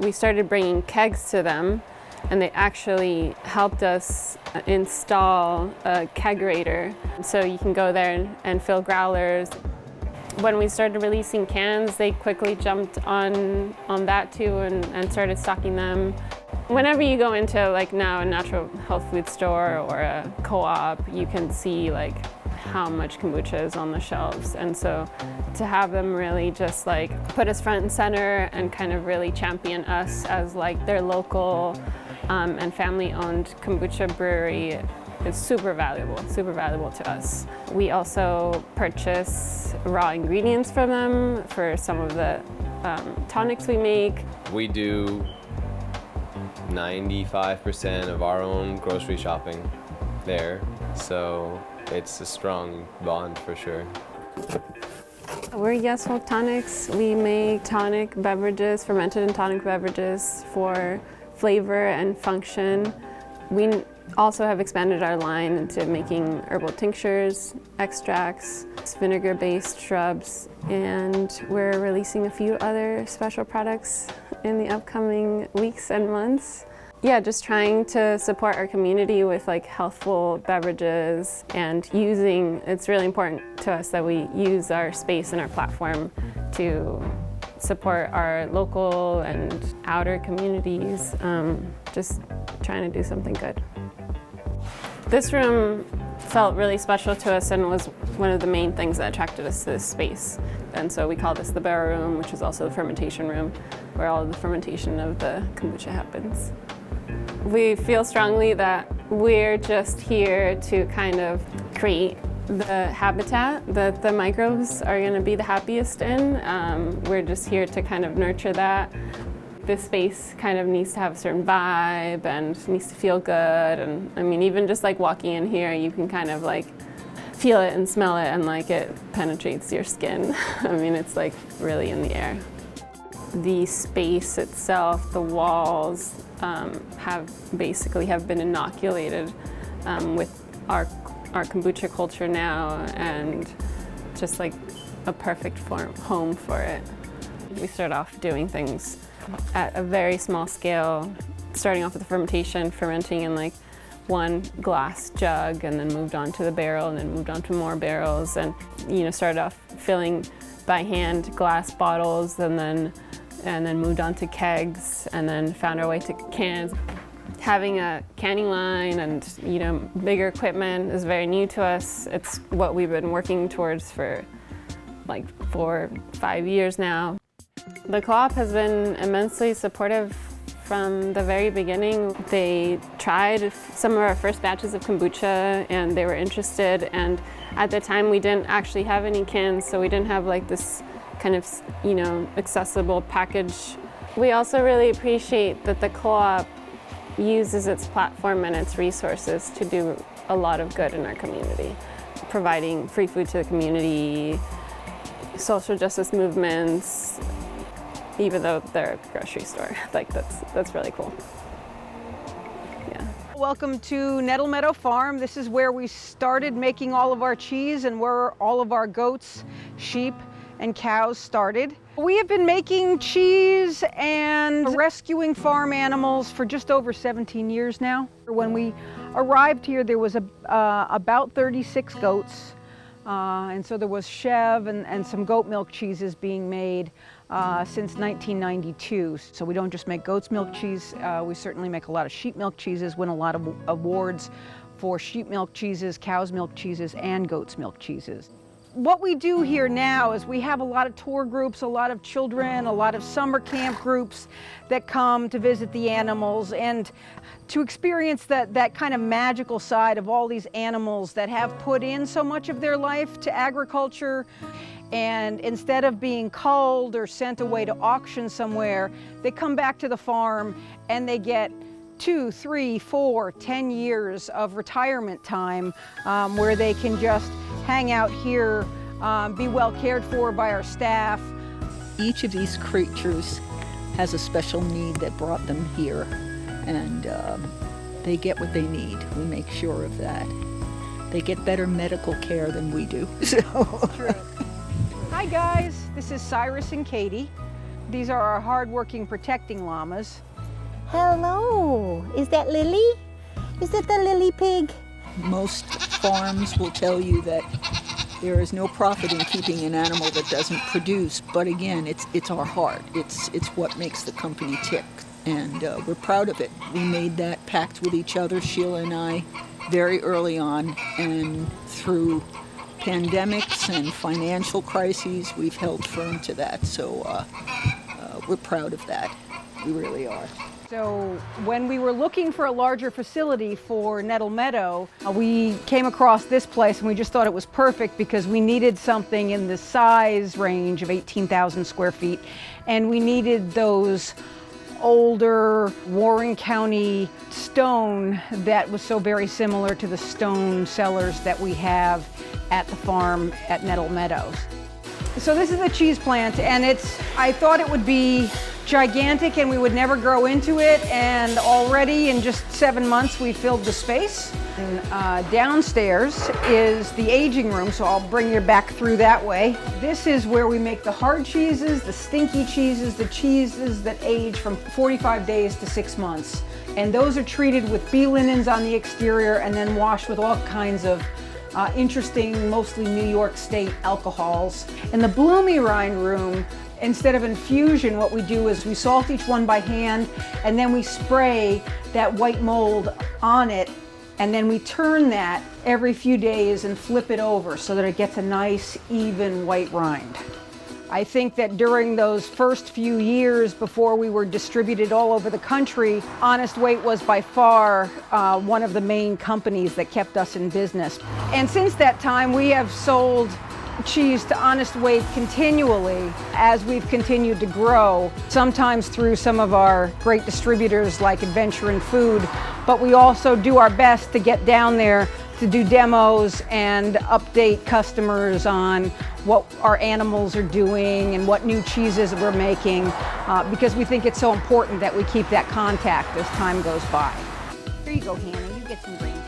we started bringing kegs to them, and they actually helped us install a kegerator. So you can go there and fill growlers. When we started releasing cans, they quickly jumped on that too and started stocking them. Whenever you go into like now a natural health food store or a co-op, you can see like how much kombucha is on the shelves. And so to have them really just like put us front and center and kind of really champion us as like their local and family-owned kombucha brewery is super valuable to us. We also purchase raw ingredients from them for some of the tonics we make. We do 95% of our own grocery shopping there, so it's a strong bond for sure. We're Yesfolk Tonics. We make tonic beverages, fermented and tonic beverages for flavor and function. We also have expanded our line into making herbal tinctures, extracts, vinegar-based shrubs, and we're releasing a few other special products in the upcoming weeks and months. Yeah, just trying to support our community with like healthful beverages and it's really important to us that we use our space and our platform to support our local and outer communities, just trying to do something good. This room felt really special to us and was one of the main things that attracted us to this space. And so we call this the barrel room, which is also the fermentation room, where all of the fermentation of the kombucha happens. We feel strongly that we're just here to kind of create the habitat that the microbes are going to be the happiest in. We're just here to kind of nurture that. This space kind of needs to have a certain vibe and needs to feel good. And I mean, even just like walking in here, you can kind of like feel it and smell it and like it penetrates your skin. I mean, it's like really in the air. The space itself, the walls, have been inoculated with our kombucha culture now, and just like a perfect home for it. We start off doing things at a very small scale, starting off with the fermentation, fermenting in like one glass jug, and then moved on to the barrel, and then moved on to more barrels, and started off filling by hand glass bottles, and then moved on to kegs, and then found our way to cans. Having a canning line and bigger equipment is very new to us. It's what we've been working towards for like 4 or 5 years now. The co-op has been immensely supportive from the very beginning. They tried some of our first batches of kombucha and they were interested, and at the time we didn't actually have any cans, so we didn't have like this kind of accessible package. We also really appreciate that the co-op uses its platform and its resources to do a lot of good in our community, providing free food to the community, social justice movements, even though they're a grocery store. Like that's really cool. Yeah. Welcome to Nettle Meadow Farm. This is where we started making all of our cheese and where all of our goats, sheep, and cows started. We have been making cheese and rescuing farm animals for just over 17 years now. When we arrived here, there was about 36 goats, and so there was chev and some goat milk cheeses being made since 1992. So we don't just make goat's milk cheese, we certainly make a lot of sheep milk cheeses, win a lot of awards for sheep milk cheeses, cow's milk cheeses, and goat's milk cheeses. What we do here now is we have a lot of tour groups, a lot of children, a lot of summer camp groups that come to visit the animals and to experience that kind of magical side of all these animals that have put in so much of their life to agriculture. And instead of being culled or sent away to auction somewhere, they come back to the farm and they get 2, 3, 4, 10 years of retirement time where they can just hang out here, be well cared for by our staff. Each of these creatures has a special need that brought them here, and they get what they need. We make sure of that. They get better medical care than we do. So. True. Hi guys, this is Cyrus and Katie. These are our hardworking protecting llamas. Hello, is that Lily? Is it the Lily pig? Most farms will tell you that there is no profit in keeping an animal that doesn't produce, but again, it's our heart. It's what makes the company tick, and we're proud of it. We made that pact with each other, Sheila and I, very early on, and through pandemics and financial crises, we've held firm to that. So we're proud of that. We really are. So when we were looking for a larger facility for Nettle Meadow, we came across this place and we just thought it was perfect because we needed something in the size range of 18,000 square feet, and we needed those older Warren County stone that was so very similar to the stone cellars that we have at the farm at Nettle Meadows. So this is the cheese plant, and I thought it would be gigantic and we would never grow into it, and already in just 7 months we filled the space. And downstairs is the aging room, so I'll bring you back through that way. This is where we make the hard cheeses, the stinky cheeses, the cheeses that age from 45 days to 6 months. And those are treated with bee linens on the exterior and then washed with all kinds of interesting, mostly New York State alcohols. In the bloomy rind room, instead of infusion, what we do is we salt each one by hand, and then we spray that white mold on it, and then we turn that every few days and flip it over so that it gets a nice, even white rind. I think that during those first few years before we were distributed all over the country, Honest Weight was by far one of the main companies that kept us in business. And since that time, we have sold cheese to Honest Weight continually as we've continued to grow, sometimes through some of our great distributors like Adventure in Food, but we also do our best to get down there to do demos and update customers on what our animals are doing and what new cheeses we're making, because we think it's so important that we keep that contact as time goes by. Here you go, Hannah, you get some green tea.